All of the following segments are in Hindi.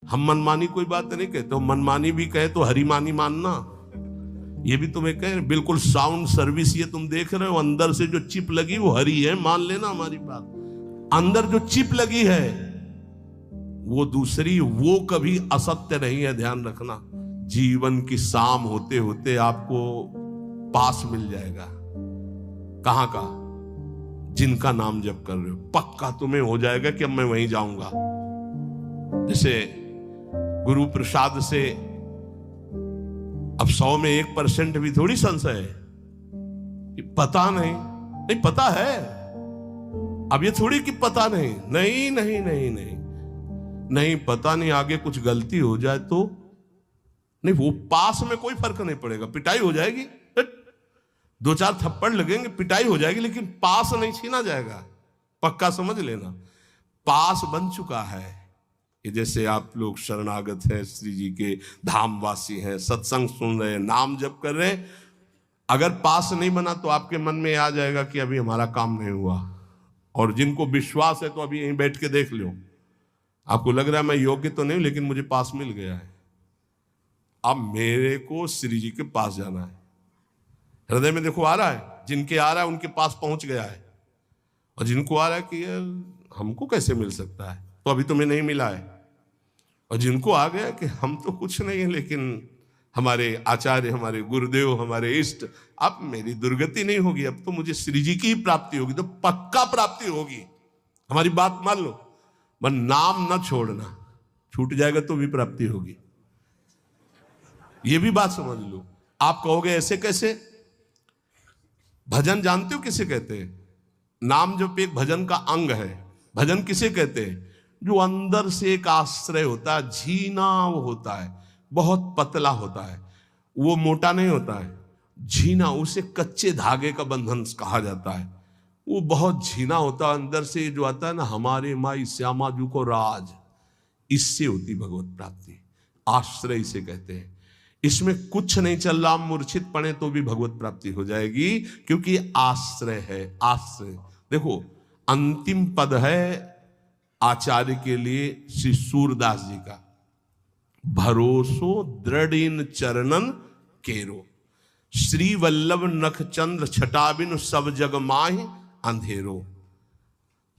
हम मनमानी कोई बात नहीं कहते, तो मनमानी भी कहे तो हरिमानी मानना, ये भी तुम्हें कहे। बिल्कुल साउंड सर्विस ये तुम देख रहे हो, अंदर से जो चिप लगी वो हरी है, मान लेना हमारी बात। अंदर जो चिप लगी है वो दूसरी, वो कभी असत्य नहीं है, ध्यान रखना। जीवन की शाम होते होते आपको पास मिल जाएगा। कहां का? जिनका नाम जप कर रहे हो, पक्का तुम्हें हो जाएगा कि अब मैं वहीं जाऊंगा। जैसे गुरु प्रसाद से अब 100 में 1% भी थोड़ी संशय है कि पता नहीं, नहीं पता है। अब ये थोड़ी कि पता नहीं, नहीं नहीं नहीं नहीं नहीं पता नहीं, आगे कुछ गलती हो जाए तो नहीं, वो पास में कोई फर्क नहीं पड़ेगा, पिटाई हो जाएगी, 2-4 थप्पड़ लगेंगे, पिटाई हो जाएगी, लेकिन पास नहीं छीना जाएगा, पक्का समझ लेना। पास बन चुका है। ये जैसे आप लोग शरणागत हैं, श्री जी के धामवासी हैं, सत्संग सुन रहे हैं, नाम जप कर रहे हैं, अगर पास नहीं बना तो आपके मन में आ जाएगा कि अभी हमारा काम नहीं हुआ। और जिनको विश्वास है तो अभी यहीं बैठ के देख लो, आपको लग रहा है मैं योग्य तो नहीं, लेकिन मुझे पास मिल गया है। अब मेरे को श्री जी के पास जाना है। हृदय में देखो आ रहा है, जिनके आ रहा है उनके पास पहुंच गया है, और जिनको आ रहा है कि यार हमको कैसे मिल सकता है, तो अभी तुम्हें नहीं मिला है। और जिनको आ गया कि हम तो कुछ नहीं है, लेकिन हमारे आचार्य, हमारे गुरुदेव, हमारे इष्ट, अब मेरी दुर्गति नहीं होगी, अब तो मुझे श्री जी की ही प्राप्ति होगी, तो पक्का प्राप्ति होगी। हमारी बात मान लो, पर नाम न छोड़ना, छूट जाएगा तो भी प्राप्ति होगी, ये भी बात समझ लो। आप कहोगे ऐसे कैसे? भजन जानते हो किसे कहते हैं? नाम जप एक भजन का अंग है। भजन किसे कहते हैं? जो अंदर से एक आश्रय होता है, झीना वो होता है, बहुत पतला होता है, वो मोटा नहीं होता है, झीना, उसे कच्चे धागे का बंधन कहा जाता है। वो बहुत झीना होता है, अंदर से जो आता है ना, हमारे माई श्यामा जू को राज, इससे होती भगवत प्राप्ति। आश्रय इसे कहते हैं। इसमें कुछ नहीं चल रहा, मूर्छित पड़े तो भी भगवत प्राप्ति हो जाएगी, क्योंकि आश्रय है। आश्रय देखो, अंतिम पद है आचार्य के लिए श्री सूरदास जी का, भरोसो दृढ़ चरणन केरो, श्री वल्लभ नख चंद्र छटाबिन सब जग माहि अंधेरो,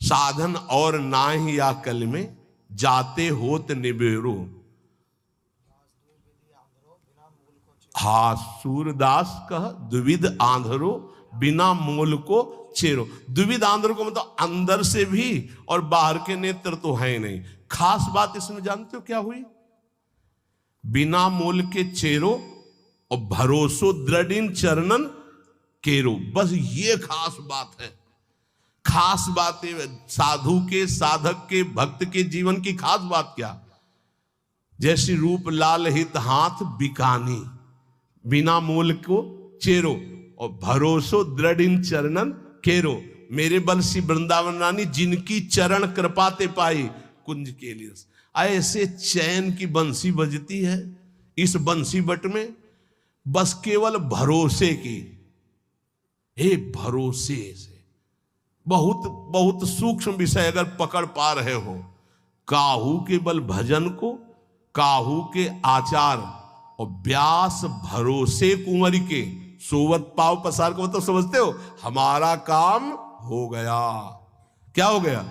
साधन और नाहि या कल में जाते होत निबेरो। हा सूरदास कह द्विविध आंधरो, बिना मूल को चेरो। द्विविध आंधरो को मतलब अंदर से भी और बाहर के नेत्र तो है नहीं। खास बात इसमें जानते हो क्या हुई? बिना मूल के चेरो और भरोसो दृढ़ चरणन केरो, बस ये खास बात है। खास बात है साधु के, साधक के, भक्त के जीवन की खास बात क्या? जैसी रूप लाल हित हाथ बिकानी, बिना मूल को चेरो और भरोसो दृढ़ चरणन केरो। मेरे बंसी वृंदावन रानी, जिनकी चरण कृपाते पाई कुंज के लिए। ऐसे चैन की बंसी बजती है इस बंसी बट में, बस केवल भरोसे की, हे भरोसे से। बहुत बहुत सूक्ष्म विषय अगर पकड़ पा रहे हो, काहू के बल भजन को, काहू के आचार और व्यास भरोसे कुंवरी के, सोवत पाव पसार को तो समझते हो, हमारा काम हो गया। क्या हो गया?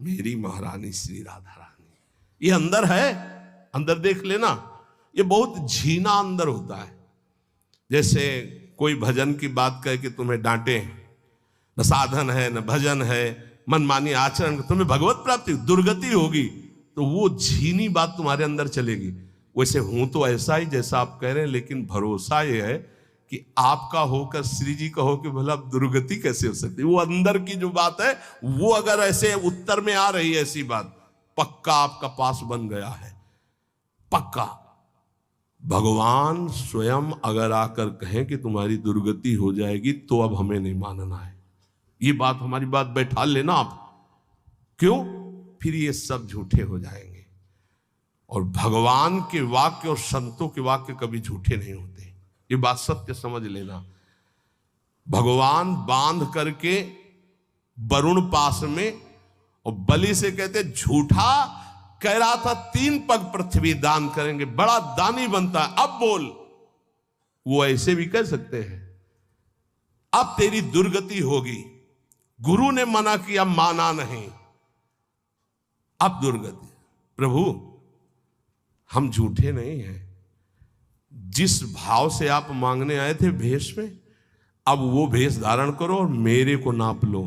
मेरी महारानी श्री राधा रानी। ये अंदर है, अंदर देख लेना, ये बहुत झीना अंदर होता है। जैसे कोई भजन की बात कहे कि तुम्हें डांटे, न साधन है न भजन है, मनमानी आचरण, तुम्हें भगवत प्राप्ति दुर्गति होगी, तो वो झीनी बात तुम्हारे अंदर चलेगी। वैसे हूं तो ऐसा ही जैसा आप कह रहे हैं, लेकिन भरोसा ये है कि आपका होकर श्री जी का हो कि भला दुर्गति कैसे हो सकती है। वो अंदर की जो बात है, वो अगर ऐसे उत्तर में आ रही है ऐसी बात, पक्का आपका पास बन गया है, पक्का। भगवान स्वयं अगर आकर कहें कि तुम्हारी दुर्गति हो जाएगी, तो अब हमें नहीं मानना है। ये बात, हमारी बात बैठा लेना आप। क्यों? फिर ये सब झूठे हो जाएंगे। और भगवान के वाक्य और संतों के वाक्य कभी झूठे नहीं होते, ये बात सत्य समझ लेना। भगवान बांध करके वरुण पास में, और बलि से कहते झूठा कह रहा था 3 पग पृथ्वी दान करेंगे, बड़ा दानी बनता है, अब बोल। वो ऐसे भी कह सकते हैं, अब तेरी दुर्गति होगी, गुरु ने मना किया, माना नहीं, अब दुर्गति। प्रभु हम झूठे नहीं हैं, जिस भाव से आप मांगने आए थे भेष में, अब वो भेष धारण करो और मेरे को नाप लो।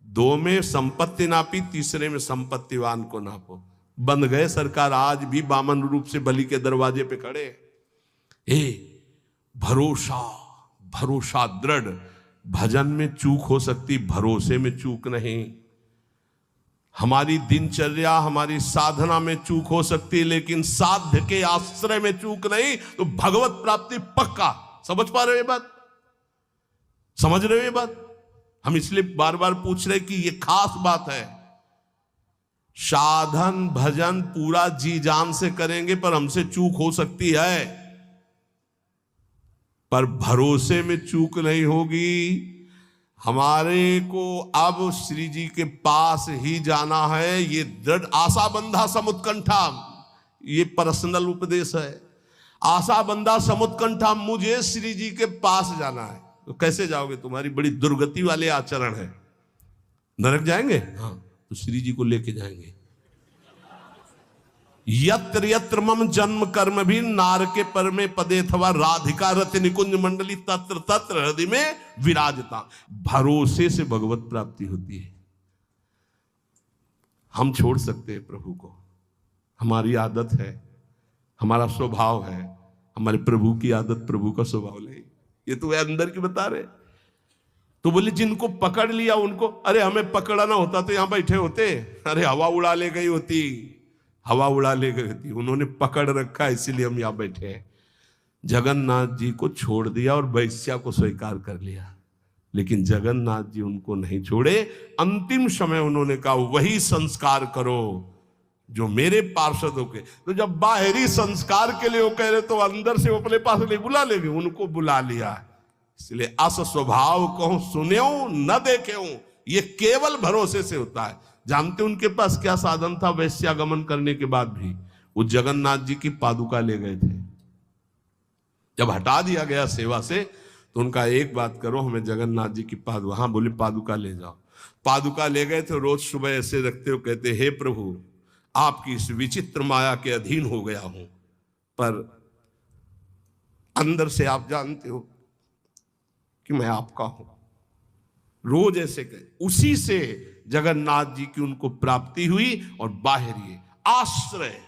2 में संपत्ति नापी, तीसरे में संपत्तिवान को नापो। बंद गए सरकार, आज भी बामन रूप से बलि के दरवाजे पे खड़े। भरोसा, भरोसा दृढ़। भजन में चूक हो सकती, भरोसे में चूक नहीं। हमारी दिनचर्या, हमारी साधना में चूक हो सकती, लेकिन साध्य के आश्रय में चूक नहीं। तो भगवत प्राप्ति पक्का। समझ पा रहे हो ये बात? समझ रहे हो ये बात? हम इसलिए बार बार पूछ रहे कि ये खास बात है। साधन भजन पूरा जी जान से करेंगे, पर हमसे चूक हो सकती है, पर भरोसे में चूक नहीं होगी। हमारे को अब श्री जी के पास ही जाना है। ये दृढ़ आशा बंधा समुत्कंठा, ये पर्सनल उपदेश है। आशा बंधा समुत्कंठा, मुझे श्री जी के पास जाना है। तो कैसे जाओगे? तुम्हारी बड़ी दुर्गति वाले आचरण है। नरक जाएंगे? हाँ, तो श्री जी को लेके जाएंगे। यत्र यत्र मम जन्म कर्म भी नार के पर में पदे थवा राधिका रति निकुंज मंडली तत्र तत्र हृदय में विराजता। भरोसे से भगवत प्राप्ति होती है। हम छोड़ सकते हैं प्रभु को, हमारी आदत है, हमारा स्वभाव है। हमारे प्रभु की आदत, प्रभु का स्वभाव नहीं। ये तो वे अंदर की बता रहे। तो बोले जिनको पकड़ लिया उनको, अरे हमें पकड़ना होता तो यहां बैठे होते, अरे हवा उड़ा ले गई होती, हवा उड़ा ले गई थी। उन्होंने पकड़ रखा, इसीलिए हम यहां बैठे हैं। जगन्नाथ जी को छोड़ दिया और वैश्या को स्वीकार कर लिया, लेकिन जगन्नाथ जी उनको नहीं छोड़े। अंतिम समय उन्होंने कहा वही संस्कार करो जो मेरे पार्षदों के। तो जब बाहरी संस्कार के लिए वो कह रहे, तो अंदर से वो अपने पास नहीं बुला लेंगे, उनको बुला लिया। इसलिए अस स्वभाव कहूं सुन्यो न देखें, ये केवल भरोसे से होता है। जानते उनके पास क्या साधन था? वैश्यागमन करने के बाद भी वो जगन्नाथ जी की पादुका ले गए थे। जब हटा दिया गया सेवा से, तो उनका एक बात करो, हमें जगन्नाथ जी की पादुका, हाँ बोले पादुका ले जाओ। पादुका ले गए थे। रोज सुबह ऐसे रखते हो, कहते हे प्रभु आपकी इस विचित्र माया के अधीन हो गया हूं, पर अंदर से आप जानते हो कि मैं आपका हूं। रोज ऐसे कहे। उसी से जगन्नाथ जी की उनको प्राप्ति हुई। और बाहर ये आश्रय,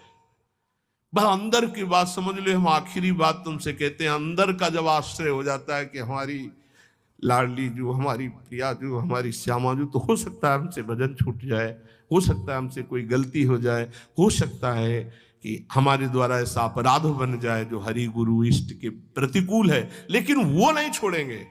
बस अंदर की बात समझ लो। हम आखिरी बात तुमसे कहते हैं, अंदर का जब आश्रय हो जाता है कि हमारी लाडली जो, हमारी प्रिया जो, हमारी श्यामा जो, तो हो सकता है हमसे भजन छूट जाए, हो सकता है हमसे कोई गलती हो जाए, हो सकता है कि हमारे द्वारा ऐसा अपराध बन जाए जो हरि गुरु इष्ट के प्रतिकूल है, लेकिन वो नहीं छोड़ेंगे।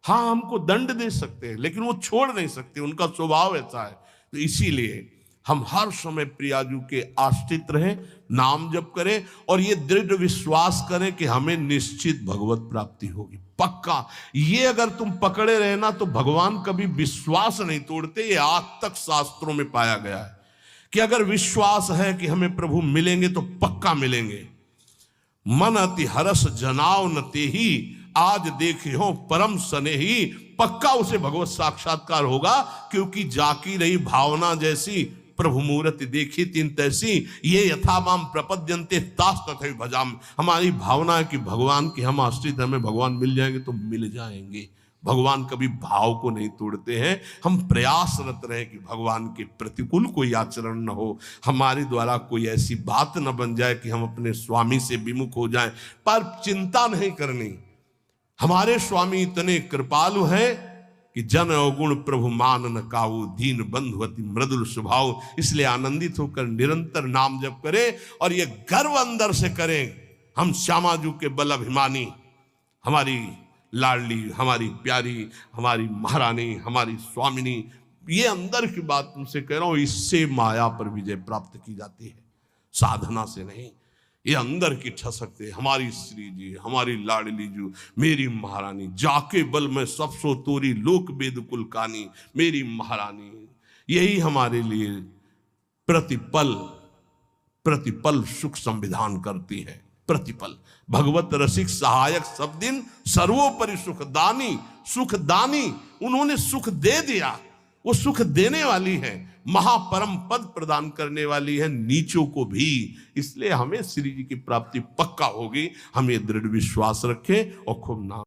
हाँ हमको दंड दे सकते हैं, लेकिन वो छोड़ नहीं सकते, उनका स्वभाव ऐसा है। तो इसीलिए हम हर समय प्रियाजू के आश्रित रहें, नाम जप करें और ये दृढ़ विश्वास करें कि हमें निश्चित भगवत प्राप्ति होगी, पक्का। ये अगर तुम पकड़े रहे ना, तो भगवान कभी विश्वास नहीं तोड़ते। ये आज तक शास्त्रों में पाया गया है कि अगर विश्वास है कि हमें प्रभु मिलेंगे तो पक्का मिलेंगे। मन अति हरस जनाव न तेहि, आज देखे हो परम स्नेही। पक्का उसे भगवत साक्षात्कार होगा, क्योंकि जाकी रही भावना जैसी, प्रभु मूर्ति देखी तीन तैसी। ये यथामाम प्रपद्यन्ते तास तथैव भजाम। हमारी भावना है कि भगवान की हम आश्रित, हमें भगवान मिल जाएंगे तो मिल जाएंगे। भगवान कभी भाव को नहीं तोड़ते हैं। हम प्रयासरत रहे कि भगवान के प्रतिकूल कोई आचरण न हो, हमारे द्वारा कोई ऐसी बात न बन जाए कि हम अपने स्वामी से विमुख हो जाएं। पर चिंता नहीं करनी, हमारे स्वामी इतने कृपालु हैं कि जन अवगुण प्रभु मान न काऊ, दीन बंधु अति मृदुल स्वभाव। इसलिए आनंदित होकर निरंतर नाम जप करें और ये गर्व अंदर से करें, हम श्यामाजू के बल अभिमानी, हमारी लाडली, हमारी प्यारी, हमारी महारानी, हमारी स्वामिनी। ये अंदर की बात तुमसे कह रहा हूं, इससे माया पर विजय प्राप्त की जाती है, साधना से नहीं। ये अंदर की ठसक से, हमारी श्री जी, हमारी लाडली जो, मेरी महारानी, जाके बल में सब सो तोरी लोक वेद कुल कानी, मेरी महारानी। यही हमारे लिए प्रतिपल प्रतिपल सुख संविधान करती है। प्रतिपल भगवत रसिक सहायक सब दिन सर्वोपरि सुखदानी, सुखदानी उन्होंने सुख दे दिया, वो सुख देने वाली है, महापरम पद प्रदान करने वाली है नीचों को भी। इसलिए हमें श्री जी की प्राप्ति पक्का होगी। हम ये दृढ़ विश्वास रखें और खूब नाम